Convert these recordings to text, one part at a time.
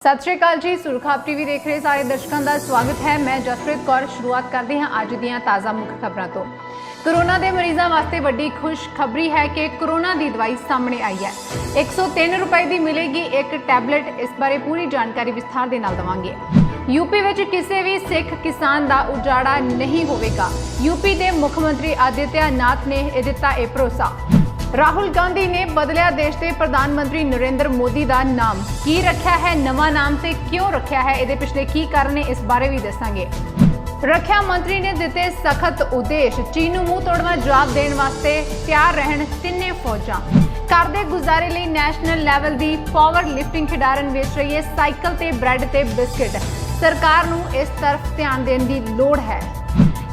सत श्री अकाल जी। सुरखाब टीवी देख रहे सारे दर्शकों का स्वागत है। मैं जसप्रीत कौर। शुरुआत करते हैं अज दीयां ताज़ा मुख्य खबरों तो। कोरोना के मरीजों वास्ते वड्डी खुशखबरी है कि कोरोना की दवाई सामने आई है। 103 रुपए की मिलेगी एक टैबलेट। इस बारे पूरी जानकारी विस्तार के नाल देवांगे। यूपी में किसी भी सिख किसान का उजाड़ा नहीं होगा। यूपी के मुख्यमंत्री आदित्यनाथ ने दिता यह भरोसा। राहुल गांधी ने बदलिया देश के प्रधानमंत्री नरेंद्र मोदी का नाम। की रखा है नवा नाम से क्यों रखा है, ये पिछले की कारण है, इस बारे भी दसांगे। रक्षा मंत्री ने दिते सख्त उदेश। चीन नूं मूंह तोड़वा जवाब देने वास्ते तैयार रहन तिन्ने फौजां। घर दे गुजारे लई नैशनल लैवल की पावर लिफ्टिंग खिडारन वेच रही है साइकिल ते ब्रैड ते बिस्किट। सरकार नूं इस तरफ ध्यान देने की लोड़ है।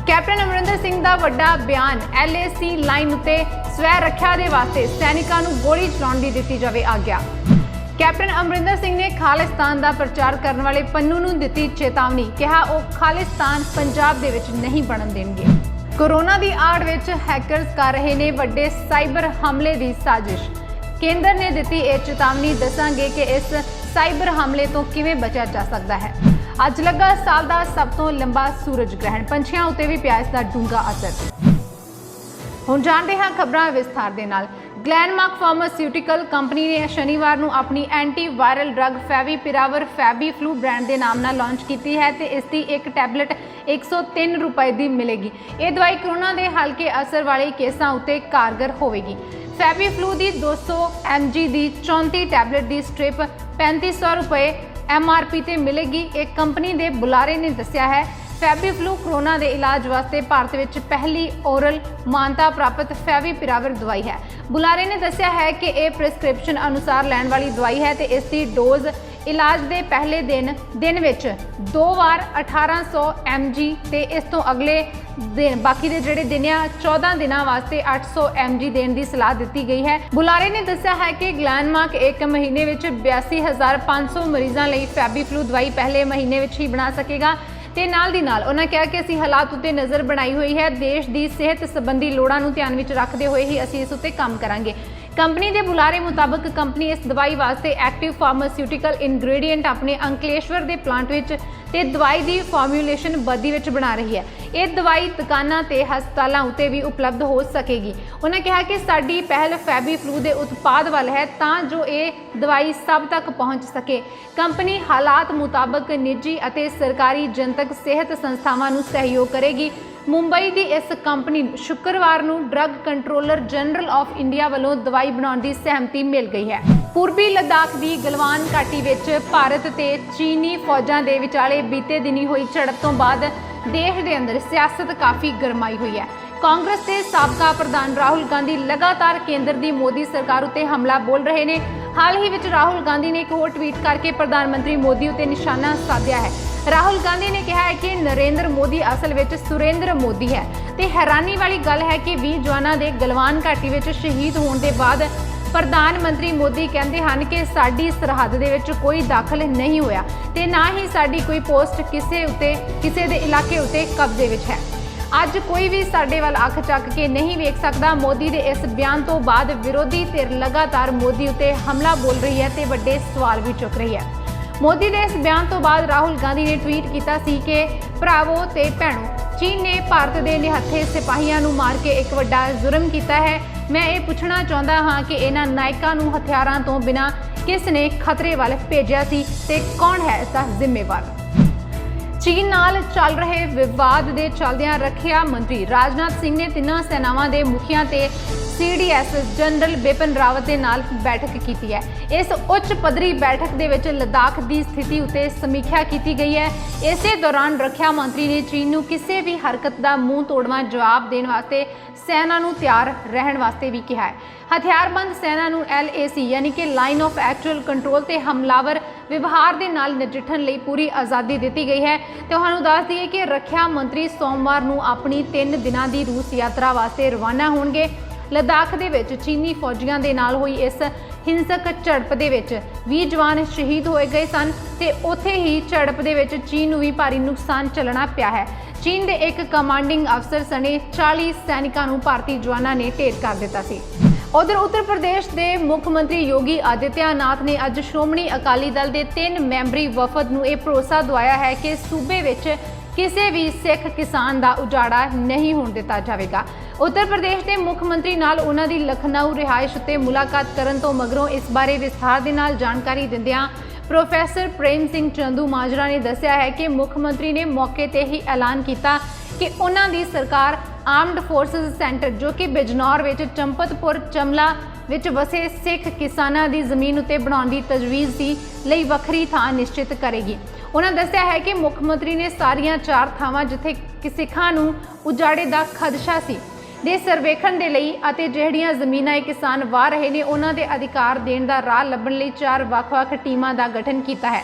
कैप्टन अमरिंदर सिंह का वड्डा बयान। LAC लाइन उत्ते स्वै रक्षा के वास्ते सैनिकों को गोली चलाने की दी जाए आग्या। कैप्टन अमरिंदर सिंह ने खालिस्तान का प्रचार करने वाले पन्नू नूं दिती चेतावनी। कहा वो खालिस्तान पंजाब दे विच नहीं बनन देंगे। कोरोना की आड़ विच हैकर्स कर रहे ने वड्डे साइबर हमले की साजिश। केंद्र ने दिती यह चेतावनी। दसांगे कि इस साइबर हमले तो किवें बचा जा सकता है। अज लगा साल का सब तो लंबा सूरज ग्रहण। पंछियों उत्ते भी पिया इसका डूंगा असर। हुण जानते हैं खबरां विस्तार दे नाल। ग्लैनमार्क फार्मास्यूटिकल कंपनी ने शनिवार नूं अपनी एंटीवायरल ड्रग फैवीपिरावर फैबीफ्लू ब्रांड के नाम नाल लॉन्च की है ते इसकी एक टैबलेट 103 रुपए की मिलेगी। ये दवाई कोरोना के हल्के असर वाले केसां उत्ते कारगर होवेगी। फैबीफ्लू की 200 mg की 34 टैबलेट की स्ट्रिप 3500 रुपए MRP ते मिलेगी। एक कंपनी के बुलारे ने दस्सिया है फैबीफ्लू कोरोना के इलाज वास्ते भारत में पहली ओरल मानता प्राप्त फैवीपिरावर दवाई है। बुलारे ने दस्सिया है कि यह प्रिस्क्रिप्शन अनुसार लैण वाली दवाई है तो इसकी डोज इलाज के पहले दिन विच 2 बार 1800 mg ते इस तो अगले दिन बाकी के जोड़े दिन 14 दिनों वास्ते 800 mg देने की सलाह दी गई है। बुलारे ने दस्सिया है कि ग्लैनमार्क एक महीने में 82,500 मरीजों लिए फैबीफ्लू दवाई पहले महीने में ही बना सकेगा। ते नाल दी नाल उन्होंने कहा कि असीं हालात उत्ते नज़र बनाई हुई है। देश की सेहत संबंधी लोड़ां नूं ध्यान विच रखते हुए ही असीं इस उत्ते काम करांगे। कंपनी के बुलारे मुताबक कंपनी इस दवाई वास्ते एक्टिव फार्मास्यूटिकल इनग्रेडिएंट अपने अंकलेश्वर के प्लांट विच ते दवाई की फॉर्मूलेशन बद्दी विच बना रही है। ये दवाई दुकानां ते हस्पतालों उत्ते भी उपलब्ध हो सकेगी। उन्होंने कहा कि साडी पहल फैबीफ्लू के उत्पाद वाल है तां जो ये दवाई सब तक पहुँच सके। कंपनी हालात मुताबक निजी और सरकारी जनतक सेहत संस्थावां नूं सहयोग करेगी। मुंबई की इस कंपनी शुक्रवार नूं drug controller general of India वालों दवाई बनाने की सहमति मिल गई है। पूर्वी लद्दाख की गलवान घाटी विच भारत ते चीनी फौजां दे विचाले बीते दिनी हुई झड़प तो बाद देश के अंदर सियासत काफ़ी गरमाई हुई है। कांग्रेस के साबका प्रधान राहुल गांधी लगातार केंद्र की मोदी सरकार उत्ते हमला बोल रहे हैं। हाल ही विच राहुल गांधी ने एक होर ट्वीट करके प्रधानमंत्री मोदी उत्ते निशाना साधा है। राहुल गांधी ने कहा है कि नरेंद्र मोदी असल में सुरेंद्र मोदी है। तो हैरानी वाली गल है कि 20 जवानों के गलवान घाटी में शहीद होने के बाद प्रधानमंत्री मोदी कहते हैं कि साडी सरहद दे विच कोई दाखिल नहीं होया ते ना ही साडी कोई पोस्ट किसी दे इलाके उत्ते कब्जे विच है। अज कोई भी साडे वाल अख चक के नहीं वेख सकता। मोदी के इस बयान तो बाद विरोधी धिर लगातार मोदी उत्ते हमला बोल रही है तो वड्डे सवाल भी चुक रही है। मोदी के इस बयान तो बाद राहुल गांधी ने ट्वीट किया कि भरावो ते भैणों, चीन ने भारत के निहत्थे सिपाहियों को मार के एक वड्डा जुर्म किया है। मैं ये पूछना चाहता हाँ कि इन्हां नायकों को हथियारों तो बिना किस ने खतरे वाल भेजा सी ते कौन है इसका जिम्मेवार। चीन नाल चल रहे विवाद के चलदियां रखिया मंत्री राजनाथ सिंह ने तिन्हां सेनावां के मुखिया ते CDS जनरल बिपिन रावत के नाल बैठक की है। इस उच्च पद्धरी बैठक दे विच लद्दाख की स्थिति उत्ते समीक्षा की गई है। इस दौरान रक्षा मंत्री ने चीन नूं किसी भी हरकत का मुंह तोड़वा जवाब देने वास्ते सेना नूं तैयार रहने वास्ते भी कहा है। हथियारबंद सेना नूं LAC यानी कि लाइन ऑफ एक्चुअल कंट्रोल ते हमलावर व्यवहार के नाल नजिठण लई पूरी आज़ादी दी गई है। तुहानूं दस दईए कि रक्षा मंत्री सोमवार नूं अपनी 3 दिनां की रूस यात्रा वास्ते रवाना होणगे। लद्दाख दे विच चीनी फौजियों के नाल हुई इस हिंसक झड़प दे विच 20 जवान शहीद होए गए सन ते उत्थे ही झड़प दे विच चीन नूं भी भारी नुकसान झलना पिया है। चीन के एक कमांडिंग अफसर सने 40 सैनिकों नूं भारतीय जवानों ने ढेर कर दिता सी। उधर उत्तर प्रदेश के मुख्यमंत्री योगी आदित्यनाथ ने अज श्रोमणी अकाली दल के 3 मैंबरी वफद नूं यह भरोसा दवाया है कि सूबे विच किसी भी सिख किसान का उजाड़ा नहीं होने दिता जाएगा। उत्तर प्रदेश के मुख्यमंत्री नाल उन्हां दी लखनऊ रिहाइश उत्ते मुलाकात करन तो मगरों इस बारे विस्तार दे नाल जानकारी दिंदियां प्रोफैसर प्रेम सिंह चंदूमाजरा ने दस्सिया है कि मुख्यमंत्री ने मौके ते ही ऐलान किया कि उन्हां दी सरकार आर्मड फोर्सिस सेंटर जो कि बिजनौर विच चंपतपुर चमला विच वसे सिख किसानां दी जमीन उत्ते बनाउण दी तजवीज़ दी लई वखरी थां निश्चित करेगी। उन्होंने दस्सिया है कि मुख्यमंत्री ने सारियां 4 थावां जिथे सिखां नूं उजाड़े दा खदशा सी दे सर्वेखण दे लई अते ਜਿਹੜੀਆਂ ਜ਼ਮੀਨਾਂ ਇਹ किसान वाह रहे ने उन्हां दे अधिकार देण दा राह ਲੱਭਣ ਲਈ 4 ਵੱਖ-ਵੱਖ ਟੀਮਾਂ ਦਾ गठन किया है।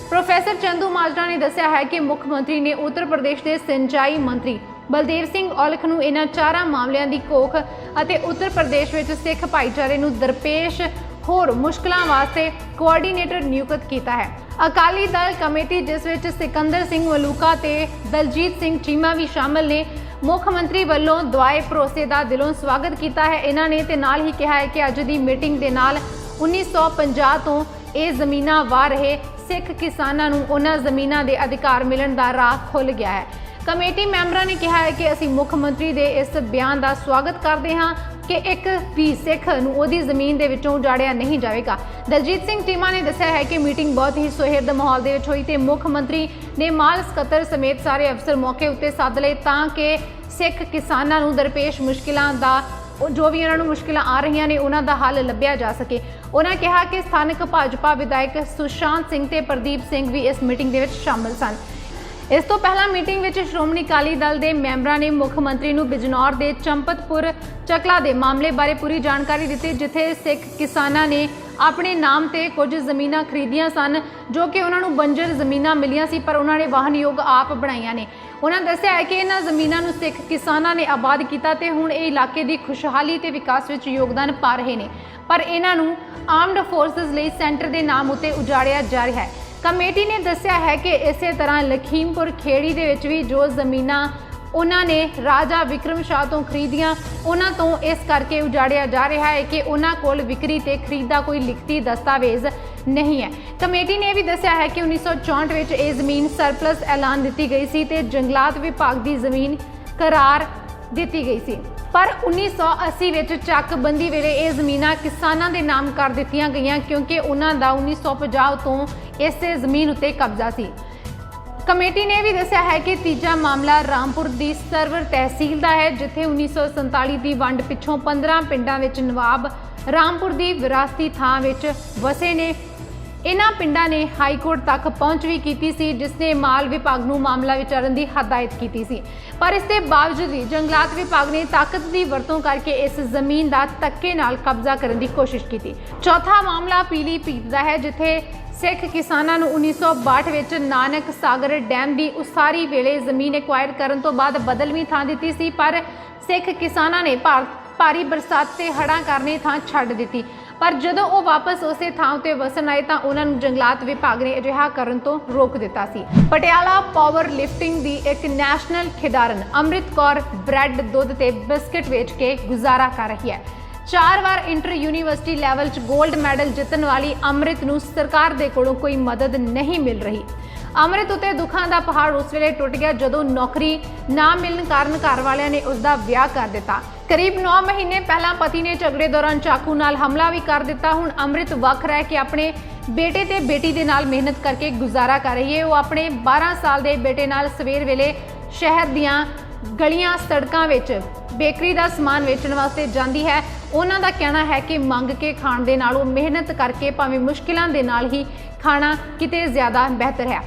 प्रोफैसर चंदू माजरा ने दस्सिया है कि मुख्यमंत्री ने उत्तर प्रदेश के सिंचाई मंत्री बलदेव सिंह औलख नूं इन्हां 4 मामलिਆਂ ਦੀ कोख अते उत्तर प्रदेश विच सिख भाईचारे नूं दरपेश होर मुश्किलों वास्ते कोआर्डीनेटर नियुक्त किया है। अकाली दल कमेटी जिस विच सिकंदर सिंह मलूका ते दलजीत सिंह चीमा भी शामिल ने मुख्यमंत्री वालों दवाए भरोसे का दिलों स्वागत किया है। इन्हों ने नाल ही कहा है कि अज की मीटिंग के नाल 1950 तो ये जमीनां वाह रहे सिख किसानां नूं उन्हां जमीनां के अधिकार मिलण दा राह खुल गया है। कमेटी मैंबरां ने कहा है कि असीं मुख्यमंत्री के इस बयान का स्वागत करते हाँ कि एक भी सिख नूं उहदी जमीन दे विचों उजाड़िया नहीं जाएगा। दलजीत सिंह चीमा ने दस्सिया है कि मीटिंग बहुत ही सुहिरद माहौल दे विच होई ते मुख्यमंत्री ने माल सकत्तर समेत सारे अफसर मौके उत्ते सद लए तां कि सिख किसानां नूं दरपेश मुश्किलां दा जो भी उन्होंने मुश्किल आ रही ने उन्हों का हल लभ्या जा सके। उन्होंने कहा कि स्थानक भाजपा विधायक सुशांत सिंह ते प्रदीप सिंह भी इस मीटिंग दे विच शामिल सन। इस तो पहला मीटिंग में श्रोमणी अकाली दल के मैंबरों ने मुख्यमंत्री नूं बिजनौर के चंपतपुर चकला के मामले बारे पूरी जानकारी दी जिथे सिख किसानां ने अपने नाम ते कुछ जमीनां खरीदियां सन जो कि उन्होंने बंजर जमीनां मिलियां सी पर उन्होंने वाहन योग आप बनाईयां ने। उन्होंने दस्सिया है कि इन्हां जमीनां नूं सिख किसानां ने आबाद किया ते हुण इह इलाके की खुशहाली ते विकास विच योगदान पा रहे ने पर इन्हां नूं आर्मड फोर्सिस लई सेंटर के नाम उत्ते उजाड़िया जा रहा है। कमेटी ने दस्सिया है कि इस तरह लखीमपुर खेड़ी दे विच भी जो जमीनां उन्होंने राजा विक्रम शाह तो खरीदियां उन्हां तो इस करके उजाड़िया जा रहा है कि उन्हां कोल विक्री ते खरीद का कोई लिखती दस्तावेज नहीं है। कमेटी ने भी दस्सिया है कि 1964 में यह जमीन सरप्लस ऐलान दी गई सी ते जंगलात विभाग की जमीन करार दी गई सी पर 1980 में चकबंदी वेले ये जमीनां किसानां दे नाम कर दित्तियां गईयां क्योंकि उन्हां दा 1950 तो इस जमीन उत्ते कब्जा सी। कमेटी ने भी दस्सिया है कि तीजा मामला रामपुर की सरवर तहसील का है जिथे 1947 की वंड पिछों 15 पिंडां विच नवाब रामपुर की विरासती थां विच वसे ने। इन्हां पिंडां ने हाईकोर्ट तक पहुंच भी की सी जिसने माल विभाग नूं मामला विचारन की हदायत की सी पर इसके बावजूद भी जंगलात विभाग ने ताकत की वरतों करके इस जमीन का धक्के नाल कब्जा करने की कोशिश की। चौथा मामला पीलीभीत का है जिथे सिख किसानां नूं 1962 विच नानक सागर डैम की उसारी वेले जमीन एक्वायर करन तो बाद बदलवीं थां दित्ती सी पर सिख किसानां ने भारी बरसात ते हड़ां करने थां छड्ड दित्ती पर जदों वो वापस उसे थां उत्ते वसन आए तां उन्हां नूं जंगलात विभाग ने अजिहा करन तो रोक दिता सी। पटियाला पावर लिफ्टिंग की एक नैशनल खिडारन अमृत कौर ब्रैड दुध ते बिस्किट वेच के गुजारा कर रही है। 4 बार इंटर यूनिवर्सिटी लैवल च गोल्ड मैडल जितन वाली अमृत नूं सरकार दे कोलों कोई मदद नहीं मिल रही। अमृत उत्ते दुखां दा पहाड़ उस वेले टुट गया जदों नौकरी ना मिलण कारण घर वालियां ने उसका विआह कर दिता। करीब 9 महीने पहला पति ने झगड़े दौरान चाकू नाल हमला भी कर दिता। हुण अमृत वख रह के अपने बेटे ते बेटी दे नाल मेहनत करके गुजारा कर रही है। वो अपने 12 साल के बेटे नाल सवेर वेले शहर दियां गलियां सड़कों विच बेकरी का समान वेचण वास्ते जाती है। उन्हां दा कहना है कि मंग के खाण दे नालों मेहनत करके भावें मुश्किलां दे नाल ही खाना किते ज़्यादा बेहतर है।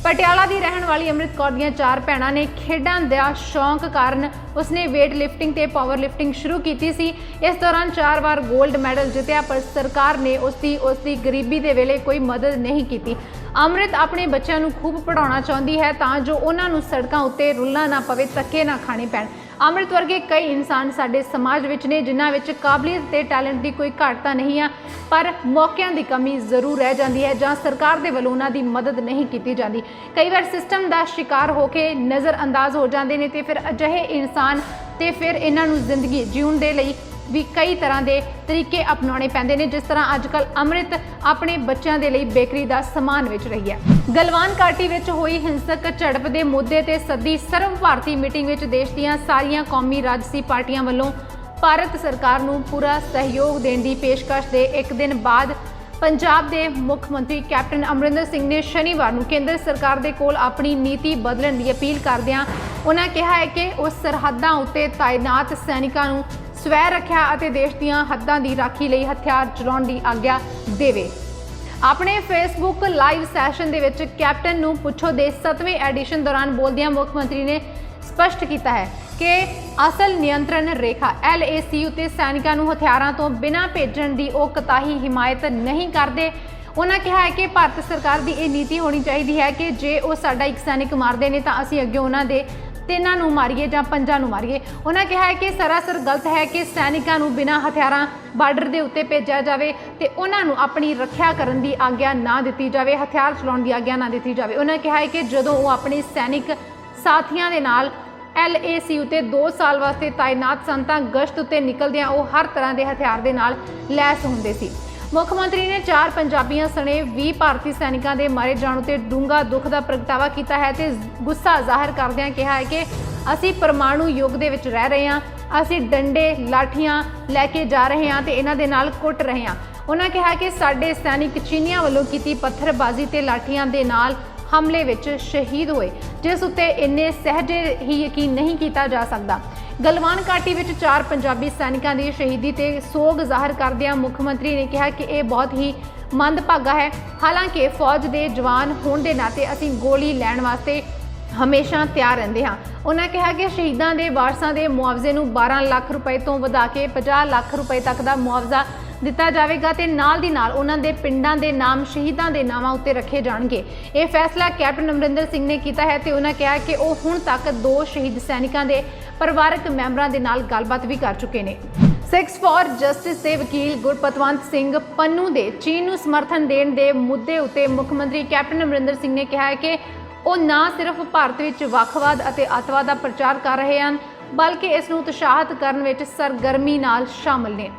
पटियाला की रहने वाली अमृत कौर दियां 4 भैणां ने खेडां दा शौक कारण उसने वेट लिफ्टिंग ते पावर लिफ्टिंग शुरू की सी। इस दौरान 4 बार गोल्ड मैडल जितया पर सरकार ने उसकी गरीबी के वेले कोई मदद नहीं की। अमृत अपने बच्चों को खूब पढ़ाना चाहती है तां जो उन्होंने सड़कों उत्ते रुलना ना पवे धक्के ना खाने पैण। अमृत वर्गे कई इंसान साडे समाज विच ने जिन्हां विच काबलियत ते टैलेंट की कोई घाटता नहीं है पर मौक़िਆਂ की कमी जरूर रह जाती है जां सरकार दे वल्लों उन्हां दी मदद नहीं की जाती। कई बार सिस्टम का शिकार होकर नज़र अंदाज हो जाते हैं तो फिर अजिहे इंसान तो फिर इन्हां नूं जिंदगी जीउण दे लई ਵੀ ਕਈ ਤਰ੍ਹਾਂ ਦੇ ਤਰੀਕੇ ਅਪਣਾਉਣੇ ਪੈਂਦੇ ਨੇ, ਜਿਸ ਤਰ੍ਹਾਂ ਅੱਜਕੱਲ ਅੰਮ੍ਰਿਤ ਆਪਣੇ ਬੱਚਿਆਂ ਦੇ ਲਈ ਬੇਕਰੀ ਦਾ ਸਮਾਨ ਵੇਚ ਰਹੀ ਹੈ। ਗਲਵਾਨ ਘਾਟੀ ਵਿੱਚ ਹੋਈ ਹਿੰਸਕ ਝੜਪ ਦੇ ਮੁੱਦੇ ਤੇ ਸੱਦੀ ਸਰਵ ਭਾਰਤੀ ਮੀਟਿੰਗ ਵਿੱਚ ਦੇਸ਼ ਦੀਆਂ ਸਾਰੀਆਂ ਕੌਮੀ ਰਾਜਸੀ ਪਾਰਟੀਆਂ ਵੱਲੋਂ ਭਾਰਤ ਸਰਕਾਰ ਨੂੰ ਪੂਰਾ ਸਹਿਯੋਗ ਦੇਣ ਦੀ ਪੇਸ਼ਕਸ਼ ਦੇ ਇੱਕ ਦਿਨ ਬਾਅਦ ਪੰਜਾਬ ਦੇ ਮੁੱਖ ਮੰਤਰੀ ਕੈਪਟਨ ਅਮਰਿੰਦਰ ਸਿੰਘ ਨੇ ਸ਼ਨੀਵਾਰ ਨੂੰ ਕੇਂਦਰ ਸਰਕਾਰ ਦੇ ਕੋਲ ਆਪਣੀ ਨੀਤੀ ਬਦਲਣ ਦੀ ਅਪੀਲ ਕਰਦਿਆਂ ਉਹਨਾਂ ਕਿਹਾ ਹੈ ਕਿ ਉਹ ਸਰਹੱਦਾਂ ਉੱਤੇ ਤਾਇਨਾਤ ਸੈਨਿਕਾਂ ਨੂੰ ਸਵੈ ਰੱਖਿਆ ਅਤੇ ਦੇਸ਼ ਦੀਆਂ ਹੱਦਾਂ ਦੀ ਰਾਖੀ ਲਈ ਹਥਿਆਰ ਚਲਾਉਣ ਦੀ ਆਗਿਆ ਦੇਵੇ। ਆਪਣੇ ਫੇਸਬੁੱਕ ਲਾਈਵ ਸੈਸ਼ਨ ਦੇ ਵਿੱਚ ਕੈਪਟਨ ਨੂੰ ਪੁੱਛੋ ਦੇ 7ਵੇਂ ਐਡੀਸ਼ਨ ਦੌਰਾਨ ਬੋਲਦਿਆਂ ਮੁੱਖ ਮੰਤਰੀ ਨੇ ਸਪਸ਼ਟ ਕੀਤਾ ਹੈ ਕਿ ਅਸਲ ਨਿਯੰਤਰਣ ਰੇਖਾ LAC ਉੱਤੇ ਸੈਨਿਕਾਂ ਨੂੰ ਹਥਿਆਰਾਂ ਤੋਂ ਬਿਨਾਂ ਭੇਜਣ ਦੀ ਉਹ ਕਤਾਈ ਹਿਮਾਇਤ ਨਹੀਂ ਕਰਦੇ। ਉਹਨਾਂ ਕਿਹਾ ਹੈ ਕਿ ਭਾਰਤ ਸਰਕਾਰ ਦੀ ਇਹ ਨੀਤੀ ਹੋਣੀ ਚਾਹੀਦੀ ਹੈ ਕਿ ਜੇ ਉਹ ਸਾਡਾ ਇੱਕ ਸੈਨਿਕ ਮਾਰਦੇ ਨੇ ਤਾਂ ਅਸੀਂ ਅੱਗੇ ਉਹਨਾਂ ਦੇ 3 ਨੂੰ ਮਾਰੀਏ ਜਾਂ 5 ਨੂੰ ਮਾਰੀਏ। ਉਹਨਾਂ ਕਿਹਾ ਹੈ ਕਿ ਸਰਾਸਰ ਗਲਤ ਹੈ ਕਿ ਸੈਨਿਕਾਂ ਨੂੰ ਬਿਨਾਂ ਹਥਿਆਰਾਂ ਬਾਰਡਰ ਦੇ ਉੱਤੇ ਭੇਜਿਆ ਜਾਵੇ ਤੇ ਉਹਨਾਂ ਨੂੰ ਆਪਣੀ ਰੱਖਿਆ ਕਰਨ ਦੀ ਆਗਿਆ ਨਾ ਦਿੱਤੀ ਜਾਵੇ, ਹਥਿਆਰ ਚਲਾਉਣ ਦੀ ਆਗਿਆ ਨਾ ਦਿੱਤੀ ਜਾਵੇ। ਉਹਨਾਂ ਕਿਹਾ ਹੈ ਕਿ ਜਦੋਂ ਉਹ ਆਪਣੇ ਸੈਨਿਕ ਸਾਥੀਆਂ ਦੇ ਨਾਲ LAC ਉੱਤੇ 2 ਸਾਲ ਵਾਸਤੇ ਤਾਇਨਾਤ ਸਨ ਤਾਂ ਗਸ਼ਤ ਉੱਤੇ ਨਿਕਲਦਿਆਂ ਉਹ ਹਰ ਤਰ੍ਹਾਂ ਦੇ ਹਥਿਆਰ ਦੇ ਨਾਲ ਲੈਸ ਹੁੰਦੇ ਸੀ। ਮੁੱਖ ਮੰਤਰੀ ਨੇ 4 ਪੰਜਾਬੀਆਂ ਸਣੇ 20 ਭਾਰਤੀ ਸੈਨਿਕਾਂ ਦੇ ਮਾਰੇ ਜਾਣ ਉੱਤੇ ਡੂੰਘਾ ਦੁੱਖ ਦਾ ਪ੍ਰਗਟਾਵਾ ਕੀਤਾ ਹੈ ਤੇ ਗੁੱਸਾ ਜ਼ਾਹਰ ਕਰਦਿਆਂ ਕਿਹਾ ਹੈ ਕਿ ਅਸੀਂ ਪਰਮਾਣੂ ਯੁੱਗ ਦੇ ਵਿੱਚ ਰਹਿ ਰਹੇ ਹਾਂ, ਅਸੀਂ ਡੰਡੇ ਲਾਠੀਆਂ ਲੈ ਕੇ ਜਾ ਰਹੇ ਹਾਂ ਤੇ ਇਹਨਾਂ ਦੇ ਨਾਲ ਕੁੱਟ ਰਹੇ ਹਾਂ। ਉਹਨਾਂ ਕਿਹਾ ਕਿ ਸਾਡੇ ਸੈਨਿਕ ਚੀਨੀਆਂ ਵੱਲੋਂ ਕੀਤੀ ਪੱਥਰਬਾਜ਼ੀ ਤੇ ਲਾਠੀਆਂ ਦੇ ਨਾਲ ਹਮਲੇ ਵਿੱਚ ਸ਼ਹੀਦ ਹੋਏ, ਜਿਸ ਉੱਤੇ ਇੰਨੇ ਸਹਿਜੇ ਹੀ ਯਕੀਨ ਨਹੀਂ ਕੀਤਾ ਜਾ ਸਕਦਾ। ਗਲਵਾਨ ਘਾਟੀ ਵਿੱਚ 4 ਪੰਜਾਬੀ ਸੈਨਿਕਾਂ ਦੀ ਸ਼ਹੀਦੀ ਤੇ ਸੋਗ ਜ਼ਾਹਰ ਕਰਦਿਆਂ ਮੁੱਖ ਮੰਤਰੀ ਨੇ ਕਿਹਾ ਕਿ ਇਹ ਬਹੁਤ ਹੀ ਮੰਦਭਾਗਾ ਹੈ। ਹਾਲਾਂਕਿ ਫੌਜ ਦੇ ਜਵਾਨ ਹੋਣ ਦੇ ਨਾਤੇ ਅਸੀਂ ਗੋਲੀ ਲੈਣ ਵਾਸਤੇ ਹਮੇਸ਼ਾ ਤਿਆਰ ਰਹਿੰਦੇ ਹਾਂ। ਉਹਨਾਂ ਕਿਹਾ ਕਿ ਸ਼ਹੀਦਾਂ ਦੇ ਵਾਰਸਾਂ ਦੇ ਮੁਆਵਜ਼ੇ ਨੂੰ 12 ਲੱਖ ਰੁਪਏ ਤੋਂ ਵਧਾ ਕੇ 50 ਲੱਖ ਰੁਪਏ ਤੱਕ ਦਾ ਮੁਆਵਜ਼ਾ ਦਿੱਤਾ ਜਾਵੇਗਾ ਤੇ ਨਾਲ ਦੀ ਨਾਲ ਉਹਨਾਂ ਦੇ ਪਿੰਡਾਂ ਦੇ ਨਾਮ ਸ਼ਹੀਦਾਂ ਦੇ ਨਾਵਾਂ ਉੱਤੇ ਰੱਖੇ ਜਾਣਗੇ। ਇਹ ਫੈਸਲਾ ਕੈਪਟਨ ਅਮਰਿੰਦਰ ਸਿੰਘ ਨੇ ਕੀਤਾ ਹੈ ਤੇ ਉਹਨਾਂ ਕਿਹਾ ਕਿ ਉਹ ਹੁਣ ਤੱਕ 2 ਸ਼ਹੀਦ ਸੈਨਿਕਾਂ ਦੇ ਪਰਿਵਾਰਕ ਮੈਂਬਰਾਂ ਦੇ ਨਾਲ ਗੱਲਬਾਤ ਵੀ ਕਰ ਚੁੱਕੇ ਨੇ। 6 ਫॉर ਜਸਟਿਸ ਦੇ ਵਕੀਲ ਗੁਰਪਤਵੰਤ ਸਿੰਘ ਪੰਨੂ ਦੇ ਚੀਨ ਨੂੰ ਸਮਰਥਨ ਦੇਣ ਦੇ ਮੁੱਦੇ ਉੱਤੇ ਮੁੱਖ ਮੰਤਰੀ ਕੈਪਟਨ ਅਮਰਿੰਦਰ ਸਿੰਘ ਨੇ ਕਿਹਾ ਹੈ ਕਿ ਉਹ ਨਾ ਸਿਰਫ ਭਾਰਤ ਵਿੱਚ ਵੱਖਵਾਦ ਅਤੇ ਅੱਤਵਾਦ ਦਾ ਪ੍ਰਚਾਰ ਕਰ ਰਹੇ ਹਨ ਬਲਕਿ ਇਸ ਨੂੰ ਉਤਸ਼ਾਹਿਤ ਕਰਨ ਵਿੱਚ ਸਰਗਰਮੀ ਨਾਲ ਸ਼ਾਮਲ ਨੇ।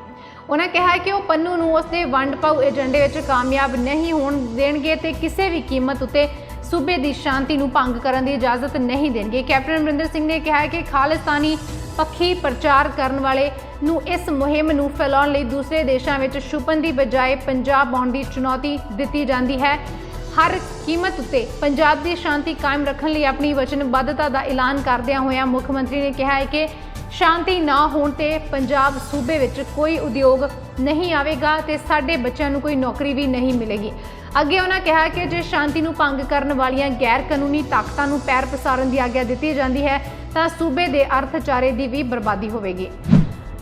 ਉਹਨਾਂ ਕਿਹਾ ਕਿ ਉਹ ਪੰਨੂ ਨੂੰ ਉਸਦੇ ਵੰਡ ਪਾਓ ਏਜੰਡੇ ਵਿੱਚ ਕਾਮਯਾਬ ਨਹੀਂ ਹੋਣ ਦੇਣਗੇ ਤੇ ਕਿਸੇ ਵੀ ਕੀਮਤ ਉੱਤੇ ਸੂਬੇ ਦੀ ਸ਼ਾਂਤੀ ਨੂੰ ਭੰਗ ਕਰਨ ਦੀ ਇਜਾਜ਼ਤ ਨਹੀਂ ਦੇਣਗੇ। ਕੈਪਟਨ ਅਮਰਿੰਦਰ ਸਿੰਘ ਨੇ ਕਿਹਾ ਕਿ ਖਾਲਿਸਤਾਨੀ ਪੱਖੀ ਪ੍ਰਚਾਰ ਕਰਨ ਵਾਲੇ ਨੂੰ ਇਸ ਮੁਹਿੰਮ ਨੂੰ ਫੈਲਾਉਣ ਲਈ ਦੂਸਰੇ ਦੇਸ਼ਾਂ ਵਿੱਚ ਛੁਪਣ ਦੀ ਬਜਾਏ ਪੰਜਾਬ ਆਉਣ ਦੀ ਚੁਣੌਤੀ ਦਿੱਤੀ ਜਾਂਦੀ ਹੈ। ਹਰ ਕੀਮਤ ਉੱਤੇ ਪੰਜਾਬ ਦੀ ਸ਼ਾਂਤੀ ਕਾਇਮ ਰੱਖਣ ਲਈ ਆਪਣੀ ਵਚਨਬੱਧਤਾ ਦਾ ਐਲਾਨ ਕਰਦਿਆਂ ਹੋਇਆਂ ਮੁੱਖ ਮੰਤਰੀ ਨੇ ਕਿਹਾ ਹੈ ਕਿ ਸ਼ਾਂਤੀ ਨਾ ਹੋਣ ਤੇ ਪੰਜਾਬ ਸੂਬੇ ਵਿੱਚ ਕੋਈ ਉਦਯੋਗ ਨਹੀਂ ਆਵੇਗਾ ਤੇ ਸਾਡੇ ਬੱਚਿਆਂ ਨੂੰ ਕੋਈ ਨੌਕਰੀ ਵੀ ਨਹੀਂ ਮਿਲੇਗੀ। ਅੱਗੇ ਉਹਨਾਂ ਕਿਹਾ ਕਿ ਜੇ ਸ਼ਾਂਤੀ ਨੂੰ ਭੰਗ ਕਰਨ ਵਾਲੀਆਂ ਗੈਰ ਕਾਨੂੰਨੀ ਤਾਕਤਾਂ ਨੂੰ ਪੈਰ ਪਸਾਰਨ ਦੀ ਆਗਿਆ ਦਿੱਤੀ ਜਾਂਦੀ ਹੈ ਤਾਂ ਸੂਬੇ ਦੇ ਅਰਥਚਾਰੇ ਦੀ ਵੀ ਬਰਬਾਦੀ ਹੋਵੇਗੀ।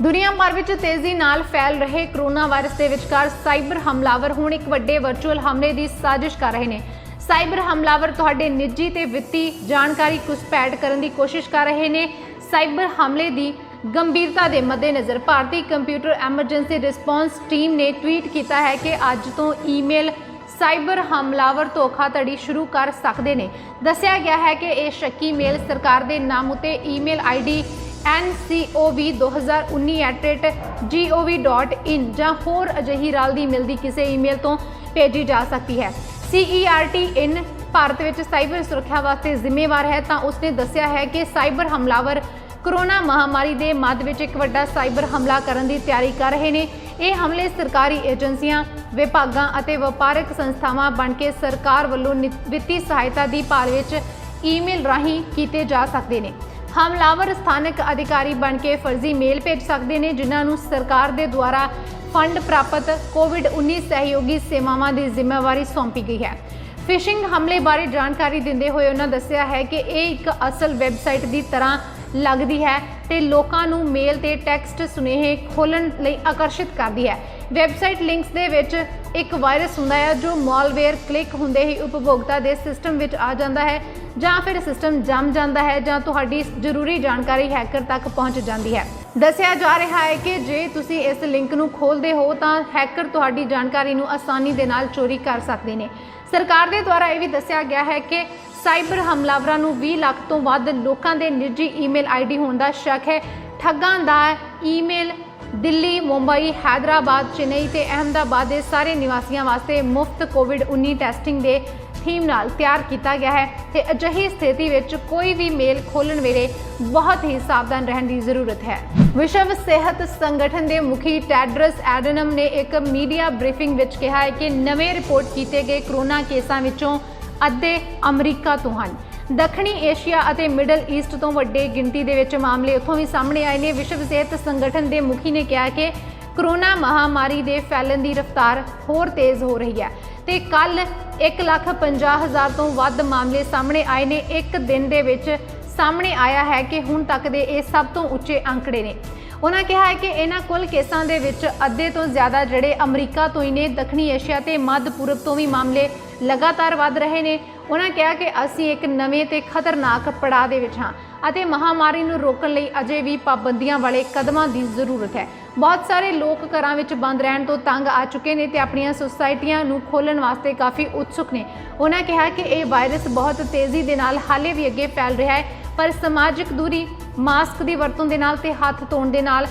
ਦੁਨੀਆ ਭਰ ਵਿੱਚ ਤੇਜ਼ੀ ਨਾਲ ਫੈਲ ਰਹੇ ਕਰੋਨਾ ਵਾਇਰਸ ਦੇ ਵਿਚਕਾਰ ਸਾਈਬਰ ਹਮਲਾਵਰ ਹੁਣ ਇੱਕ ਵੱਡੇ ਵਰਚੁਅਲ ਹਮਲੇ ਦੀ ਸਾਜ਼ਿਸ਼ ਕਰ ਰਹੇ ਨੇ। ਸਾਈਬਰ ਹਮਲਾਵਰ ਤੁਹਾਡੇ ਨਿੱਜੀ ਤੇ ਵਿੱਤੀ ਜਾਣਕਾਰੀ ਘੁਸਪੈਠ ਕਰਨ ਦੀ ਕੋਸ਼ਿਸ਼ ਕਰ ਰਹੇ ਨੇ। ਸਾਈਬਰ ਹਮਲੇ ਦੀ ਗੰਭੀਰਤਾ ਦੇ ਮੱਦੇਨਜ਼ਰ ਭਾਰਤੀ ਕੰਪਿਊਟਰ ਐਮਰਜੈਂਸੀ ਰਿਸਪਾਂਸ ਟੀਮ ਨੇ ਟਵੀਟ ਕੀਤਾ ਹੈ ਕਿ ਅੱਜ ਤੋਂ ਈਮੇਲ ਸਾਈਬਰ ਹਮਲਾਵਰ ਧੋਖਾਧੜੀ ਸ਼ੁਰੂ ਕਰ ਸਕਦੇ ਨੇ। ਦੱਸਿਆ ਗਿਆ ਹੈ ਕਿ ਇਹ ਸ਼ੱਕੀ ਮੇਲ ਸਰਕਾਰ ਦੇ ਨਾਮ ਉੱਤੇ ਈਮੇਲ ਆਈਡੀ ncov2019@gov.in ਜਾਂ ਹੋਰ ਅਜਿਹੀ ਰਲਦੀ ਮਿਲਦੀ ਕਿਸੇ ਈਮੇਲ ਤੋਂ ਭੇਜੀ ਜਾ ਸਕਦੀ ਹੈ। CERT-in ਭਾਰਤ ਵਿੱਚ ਸਾਈਬਰ ਸੁਰੱਖਿਆ ਵਾਸਤੇ ਜ਼ਿੰਮੇਵਾਰ ਹੈ ਤਾਂ ਉਸਨੇ ਦੱਸਿਆ ਹੈ ਕਿ ਸਾਈਬਰ ਹਮਲਾਵਰ ਕੋਰੋਨਾ ਮਹਾਮਾਰੀ ਦੇ ਮੱਧ ਵਿੱਚ ਇੱਕ ਵੱਡਾ ਸਾਈਬਰ ਹਮਲਾ ਕਰਨ ਦੀ ਤਿਆਰੀ ਕਰ ਰਹੇ ਨੇ। ਇਹ ਹਮਲੇ ਸਰਕਾਰੀ ਏਜੰਸੀਆਂ, ਵਿਭਾਗਾਂ ਅਤੇ ਵਪਾਰਕ ਸੰਸਥਾਵਾਂ ਬਣ ਕੇ ਸਰਕਾਰ ਵੱਲੋਂ ਵਿੱਤੀ ਸਹਾਇਤਾ ਦੀ ਭਾਲ ਵਿੱਚ ਈਮੇਲ ਰਾਹੀਂ ਕੀਤੇ ਜਾ ਸਕਦੇ ਨੇ। ਹਮਲਾਵਰ ਸਥਾਨਕ ਅਧਿਕਾਰੀ ਬਣ ਕੇ ਫਰਜ਼ੀ ਮੇਲ ਭੇਜ ਸਕਦੇ ਨੇ ਜਿਨ੍ਹਾਂ ਨੂੰ ਸਰਕਾਰ ਦੇ ਦੁਆਰਾ ਫੰਡ ਪ੍ਰਾਪਤ ਕੋਵਿਡ-19 ਸਹਿਯੋਗੀ ਸੇਵਾਵਾਂ ਦੀ ਜ਼ਿੰਮੇਵਾਰੀ ਸੌਂਪੀ ਗਈ ਹੈ। ਫਿਸ਼ਿੰਗ ਹਮਲੇ ਬਾਰੇ ਜਾਣਕਾਰੀ ਦਿੰਦੇ ਹੋਏ ਉਹਨਾਂ ਦੱਸਿਆ ਹੈ ਕਿ ਇਹ ਇੱਕ ਅਸਲ ਵੈਬਸਾਈਟ ਦੀ ਤਰ੍ਹਾਂ ਲੱਗਦੀ ਹੈ ਤੇ ਲੋਕਾਂ ਨੂੰ ਮੇਲ ਤੇ ਟੈਕਸਟ ਸੁਨੇਹੇ ਖੋਲ੍ਹਣ ਲਈ ਆਕਰਸ਼ਿਤ ਕਰਦੀ ਹੈ। ਵੈਬਸਾਈਟ ਲਿੰਕਸ ਦੇ ਵਿੱਚ ਇੱਕ ਵਾਇਰਸ ਹੁੰਦਾ ਹੈ ਜੋ ਮਾਲਵੇਅਰ ਕਲਿੱਕ ਹੁੰਦੇ ਹੀ ਉਪਭੋਗਤਾ ਦੇ ਸਿਸਟਮ ਵਿੱਚ ਆ ਜਾਂਦਾ ਹੈ ਜਾਂ ਫਿਰ ਸਿਸਟਮ ਜੰਮ ਜਾਂਦਾ ਹੈ ਜਾਂ ਤੁਹਾਡੀ ਜ਼ਰੂਰੀ ਜਾਣਕਾਰੀ ਹੈਕਰ ਤੱਕ ਪਹੁੰਚ ਜਾਂਦੀ ਹੈ। ਦੱਸਿਆ ਜਾ ਰਿਹਾ ਹੈ ਕਿ ਜੇ ਤੁਸੀਂ ਇਸ ਲਿੰਕ ਨੂੰ ਖੋਲ੍ਹਦੇ ਹੋ ਤਾਂ ਹੈਕਰ ਤੁਹਾਡੀ ਜਾਣਕਾਰੀ ਨੂੰ ਆਸਾਨੀ ਦੇ ਨਾਲ ਚੋਰੀ ਕਰ ਸਕਦੇ ਨੇ। ਸਰਕਾਰ ਦੇ ਦੁਆਰਾ ਇਹ ਵੀ ਦੱਸਿਆ ਗਿਆ ਹੈ ਕਿ ਸਾਈਬਰ ਹਮਲਾਵਰਾਂ ਨੂੰ 20 ਲੱਖ ਤੋਂ ਵੱਧ ਲੋਕਾਂ ਦੇ ਨਿੱਜੀ ਈਮੇਲ ਆਈਡੀ ਹੋਣ ਦਾ ਸ਼ੱਕ ਹੈ। ਠੱਗਾਂ ਦਾ ਈਮੇਲ ਦਿੱਲੀ, ਮੁੰਬਈ, ਹੈਦਰਾਬਾਦ, ਚੇਨਈ ਤੇ ਅਹਿਮਦਾਬਾਦ ਦੇ ਸਾਰੇ ਨਿਵਾਸੀਆਂ ਵਾਸਤੇ ਮੁਫਤ ਕੋਵਿਡ-19 ਟੈਸਟਿੰਗ ਦੇ ਥੀਮ ਨਾਲ ਤਿਆਰ ਕੀਤਾ ਗਿਆ ਹੈ ਤੇ ਅਜਿਹੀ ਸਥਿਤੀ ਵਿੱਚ ਕੋਈ ਵੀ ਮੇਲ ਖੋਲ੍ਹਣ ਵੇਲੇ ਬਹੁਤ ਹੀ ਸਾਵਧਾਨ ਰਹਿਣ ਦੀ ਜ਼ਰੂਰਤ ਹੈ। ਵਿਸ਼ਵ ਸਿਹਤ ਸੰਗਠਨ ਦੇ ਮੁਖੀ ਟੈਡਰਸ ਐਡਨਮ ਨੇ ਇੱਕ ਮੀਡੀਆ ਬਰੀਫਿੰਗ ਵਿੱਚ ਕਿਹਾ ਹੈ ਕਿ ਨਵੇਂ ਰਿਪੋਰਟ ਕੀਤੇ ਗਏ ਕਰੋਨਾ ਕੇਸਾਂ ਵਿੱਚੋਂ ਅੱਧੇ ਅਮਰੀਕਾ ਤੋਂ ਹਨ। ਦੱਖਣੀ ਏਸ਼ੀਆ ਅਤੇ ਮਿਡਲ ਈਸਟ ਤੋਂ ਵੱਡੀ ਗਿਣਤੀ ਦੇ ਵਿੱਚ ਮਾਮਲੇ ਉੱਥੋਂ ਵੀ ਸਾਹਮਣੇ ਆਏ ਨੇ। ਵਿਸ਼ਵ ਸਿਹਤ ਸੰਗਠਨ ਦੇ ਮੁਖੀ ਨੇ ਕਿਹਾ ਕਿ ਕਰੋਨਾ ਮਹਾਮਾਰੀ ਦੇ ਫੈਲਣ ਦੀ ਰਫ਼ਤਾਰ ਹੋਰ ਤੇਜ਼ ਹੋ ਰਹੀ ਹੈ ਤੇ ਕੱਲ 1,50,000 ਤੋਂ ਵੱਧ ਮਾਮਲੇ ਸਾਹਮਣੇ ਆਏ ਨੇ। ਇੱਕ ਦਿਨ ਦੇ ਵਿੱਚ ਸਾਹਮਣੇ ਆਇਆ ਹੈ ਕਿ ਹੁਣ ਤੱਕ ਦੇ ਇਹ ਸਭ ਤੋਂ ਉੱਚੇ ਅੰਕੜੇ ਨੇ। ਉਹਨਾਂ ਕਿਹਾ ਹੈ ਕਿ ਇਹਨਾਂ ਕੁੱਲ ਕੇਸਾਂ ਦੇ ਵਿੱਚ ਅੱਧੇ ਤੋਂ ਜ਼ਿਆਦਾ ਜਿਹੜੇ ਅਮਰੀਕਾ ਤੋਂ ਹੀ ਨੇ। ਦੱਖਣੀ ਏਸ਼ੀਆ ਤੇ ਮੱਧ ਪੂਰਬ ਤੋਂ ਵੀ ਮਾਮਲੇ ਲਗਾਤਾਰ ਵੱਧ ਰਹੇ ਨੇ। ਉਹਨਾਂ ਕਿਹਾ ਕਿ ਅਸੀਂ ਇੱਕ ਨਵੇਂ ਤੇ ਖਤਰਨਾਕ ਪੜਾਅ ਦੇ ਵਿੱਚ ਹਾਂ ਅਤੇ ਮਹਾਮਾਰੀ ਨੂੰ ਰੋਕਣ ਲਈ ਅਜੇ ਵੀ ਪਾਬੰਦੀਆਂ ਵਾਲੇ ਕਦਮਾਂ ਦੀ ਜ਼ਰੂਰਤ ਹੈ। ਬਹੁਤ ਸਾਰੇ ਲੋਕ ਘਰਾਂ ਵਿੱਚ ਬੰਦ ਰਹਿਣ ਤੋਂ ਤੰਗ ਆ ਚੁੱਕੇ ਨੇ ਤੇ ਆਪਣੀਆਂ ਸੁਸਾਇਟੀਆਂ ਨੂੰ ਖੋਲ੍ਹਣ ਵਾਸਤੇ ਕਾਫੀ ਉਤਸੁਕ ਨੇ। ਉਹਨਾਂ ਕਿਹਾ ਕਿ ਇਹ ਵਾਇਰਸ ਬਹੁਤ ਤੇਜ਼ੀ ਦੇ ਨਾਲ ਹਾਲੇ ਵੀ ਅੱਗੇ ਫੈਲ ਰਿਹਾ ਹੈ, ਪਰ ਸਮਾਜਿਕ ਦੂਰੀ, ਮਾਸਕ ਦੀ ਵਰਤੋਂ ਦੇ ਨਾਲ ਤੇ ਹੱਥ ਧੋਣ ਦੇ ਨਾਲ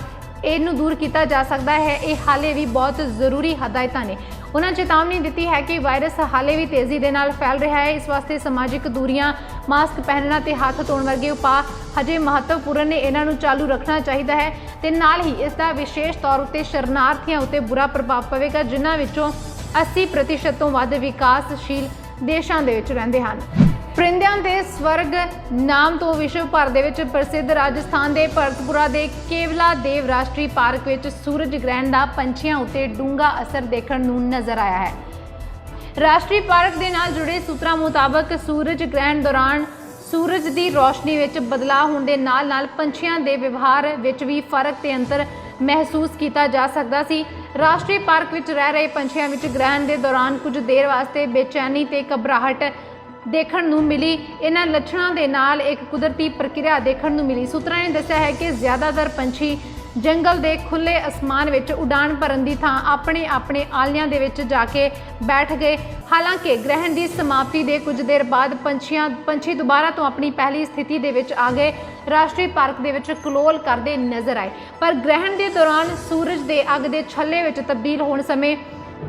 ਇਹਨੂੰ ਦੂਰ ਕੀਤਾ ਜਾ ਸਕਦਾ ਹੈ। ਇਹ ਹਾਲੇ ਵੀ ਬਹੁਤ ਜ਼ਰੂਰੀ ਹਦਾਇਤਾਂ ਨੇ। ਉਹਨਾਂ ਚੇਤਾਵਨੀ ਦਿੱਤੀ ਹੈ ਕਿ ਵਾਇਰਸ ਹਾਲੇ ਵੀ ਤੇਜ਼ੀ ਦੇ ਨਾਲ ਫੈਲ ਰਿਹਾ ਹੈ। ਇਸ ਵਾਸਤੇ ਸਮਾਜਿਕ ਦੂਰੀਆਂ, ਮਾਸਕ ਪਹਿਨਣਾ ਤੇ ਹੱਥ ਧੋਣ ਵਰਗੇ ਉਪਾਅ ਹਜੇ ਮਹੱਤਵਪੂਰਨ ਨੇ। ਇਹਨਾਂ ਨੂੰ ਚਾਲੂ ਰੱਖਣਾ ਚਾਹੀਦਾ ਹੈ ਤੇ ਨਾਲ ਹੀ ਇਸ ਦਾ ਵਿਸ਼ੇਸ਼ ਤੌਰ ਉੱਤੇ ਸ਼ਰਨਾਰਥੀਆਂ ਉੱਤੇ ਬੁਰਾ ਪ੍ਰਭਾਵ ਪਵੇਗਾ, ਜਿਨ੍ਹਾਂ ਵਿੱਚੋਂ 80% ਤੋਂ ਵੱਧ ਵਿਕਾਸਸ਼ੀਲ ਦੇਸ਼ਾਂ ਦੇ ਵਿੱਚ ਰਹਿੰਦੇ ਹਨ। ਪਰਿੰਦਿਆਂ ਦੇ ਸਵਰਗ ਨਾਮ ਤੋਂ ਵਿਸ਼ਵ ਭਰ ਦੇ ਵਿੱਚ ਪ੍ਰਸਿੱਧ ਰਾਜਸਥਾਨ ਦੇ ਭਰਤਪੁਰਾ ਦੇ ਕੇਵਲਾ ਦੇਵ ਰਾਸ਼ਟਰੀ ਪਾਰਕ ਵਿੱਚ ਸੂਰਜ ਗ੍ਰਹਿਣ ਦਾ ਪੰਛੀਆਂ ਉੱਤੇ ਡੂੰਘਾ ਅਸਰ ਦੇਖਣ ਨੂੰ ਨਜ਼ਰ ਆਇਆ ਹੈ। ਰਾਸ਼ਟਰੀ ਪਾਰਕ ਦੇ ਨਾਲ ਜੁੜੇ ਸੂਤਰਾਂ ਮੁਤਾਬਕ ਸੂਰਜ ਗ੍ਰਹਿਣ ਦੌਰਾਨ ਸੂਰਜ ਦੀ ਰੋਸ਼ਨੀ ਵਿੱਚ ਬਦਲਾਅ ਹੋਣ ਦੇ ਨਾਲ-ਨਾਲ ਪੰਛੀਆਂ ਦੇ ਵਿਵਹਾਰ ਵਿੱਚ ਵੀ ਫਰਕ ਤੇ ਅੰਤਰ ਮਹਿਸੂਸ ਕੀਤਾ ਜਾ ਸਕਦਾ ਸੀ। ਰਾਸ਼ਟਰੀ ਪਾਰਕ ਵਿੱਚ ਰਹਿ ਰਹੇ ਪੰਛੀਆਂ ਵਿੱਚ ਗ੍ਰਹਿਣ ਦੇ ਦੌਰਾਨ ਕੁਝ ਦੇਰ ਵਾਸਤੇ ਬੇਚੈਨੀ ਤੇ ਘਬਰਾਹਟ ਦੇਖਣ ਨੂੰ ਮਿਲੀ। ਇਹਨਾਂ ਲੱਛਣਾਂ ਦੇ ਨਾਲ ਇੱਕ ਕੁਦਰਤੀ ਪ੍ਰਕਿਰਿਆ ਦੇਖਣ ਨੂੰ ਮਿਲੀ। ਸੂਤਰਾਂ ਨੇ ਦੱਸਿਆ ਹੈ ਕਿ ਜ਼ਿਆਦਾਤਰ ਪੰਛੀ ਜੰਗਲ ਦੇ ਖੁੱਲੇ ਅਸਮਾਨ ਵਿੱਚ ਉਡਾਣ ਭਰਨ ਦੀ ਥਾਂ ਆਪਣੇ ਆਲਿਆਂ ਦੇ ਵਿੱਚ ਜਾ ਕੇ ਬੈਠ ਗਏ। ਹਾਲਾਂਕਿ ਗ੍ਰਹਿਣ ਦੀ ਸਮਾਪਤੀ ਦੇ ਕੁਝ ਦੇਰ ਬਾਅਦ ਪੰਛੀ ਦੁਬਾਰਾ ਤੋਂ ਆਪਣੀ ਪਹਿਲੀ ਸਥਿਤੀ ਦੇ ਵਿੱਚ ਆ ਗਏ। ਰਾਸ਼ਟਰੀ ਪਾਰਕ ਦੇ ਵਿੱਚ ਕਲੋਲ ਕਰਦੇ ਨਜ਼ਰ ਆਏ, ਪਰ ਗ੍ਰਹਿਣ ਦੇ ਦੌਰਾਨ ਸੂਰਜ ਦੇ ਅੱਗ ਦੇ ਛੱਲੇ ਵਿੱਚ ਤਬਦੀਲ ਹੋਣ ਸਮੇਂ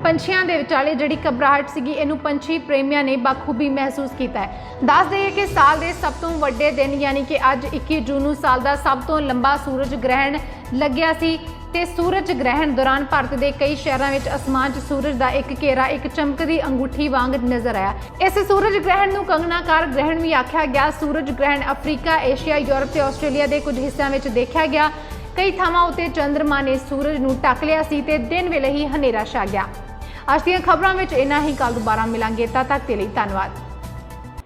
ਪੰਛੀਆਂ ਦੇ ਵਿਚਾਲੇ ਜਿਹੜੀ ਘਬਰਾਹਟ ਸੀਗੀ, ਇਹਨੂੰ ਪੰਛੀ ਪ੍ਰੇਮੀਆਂ ਨੇ ਬਾਖੂਬੀ ਮਹਿਸੂਸ ਕੀਤਾ ਹੈ। ਦੱਸ ਦਈਏ ਕਿ ਸਾਲ ਦੇ ਸਭ ਤੋਂ ਵੱਡੇ ਦਿਨ ਯਾਨੀ ਕਿ ਅੱਜ 21 ਜੂਨ ਨੂੰ ਸਾਲ ਦਾ ਸਭ ਤੋਂ ਲੰਬਾ ਸੂਰਜ ਗ੍ਰਹਿਣ ਲੱਗਿਆ ਸੀ ਤੇ ਸੂਰਜ ਗ੍ਰਹਿਣ ਦੌਰਾਨ ਭਾਰਤ ਦੇ ਕਈ ਸ਼ਹਿਰਾਂ ਵਿੱਚ ਅਸਮਾਨ 'ਚ ਸੂਰਜ ਦਾ ਇੱਕ ਘੇਰਾ ਇੱਕ ਚਮਕਦੀ ਅੰਗੂਠੀ ਵਾਂਗ ਨਜ਼ਰ ਆਇਆ। ਇਸ ਸੂਰਜ ਗ੍ਰਹਿਣ ਨੂੰ ਕੰਗਨਾਕਾਰ ਗ੍ਰਹਿਣ ਵੀ ਆਖਿਆ ਗਿਆ। ਸੂਰਜ ਗ੍ਰਹਿਣ ਅਫਰੀਕਾ, ਏਸ਼ੀਆ, ਯੂਰਪ ਤੇ ਆਸਟ੍ਰੇਲੀਆ ਦੇ ਕੁਝ ਹਿੱਸਿਆਂ ਵਿੱਚ ਦੇਖਿਆ ਗਿਆ। ਕਈ ਥਾਵਾਂ ਉੱਤੇ ਚੰਦਰਮਾ ਨੇ ਸੂਰਜ ਨੂੰ ਢੱਕ ਲਿਆ ਸੀ ਤੇ ਦਿਨ ਵੇਲੇ ਹੀ ਹਨੇਰਾ ਛਾ ਗਿਆ। ਅੱਜ ਦੀਆਂ ਖਬਰਾਂ ਵਿੱਚ ਇੰਨਾ ਹੀ। ਕੱਲ੍ਹ ਦੁਬਾਰਾ ਮਿਲਾਂਗੇ, ਤਦ ਤੱਕ ਦੇ ਲਈ ਧੰਨਵਾਦ।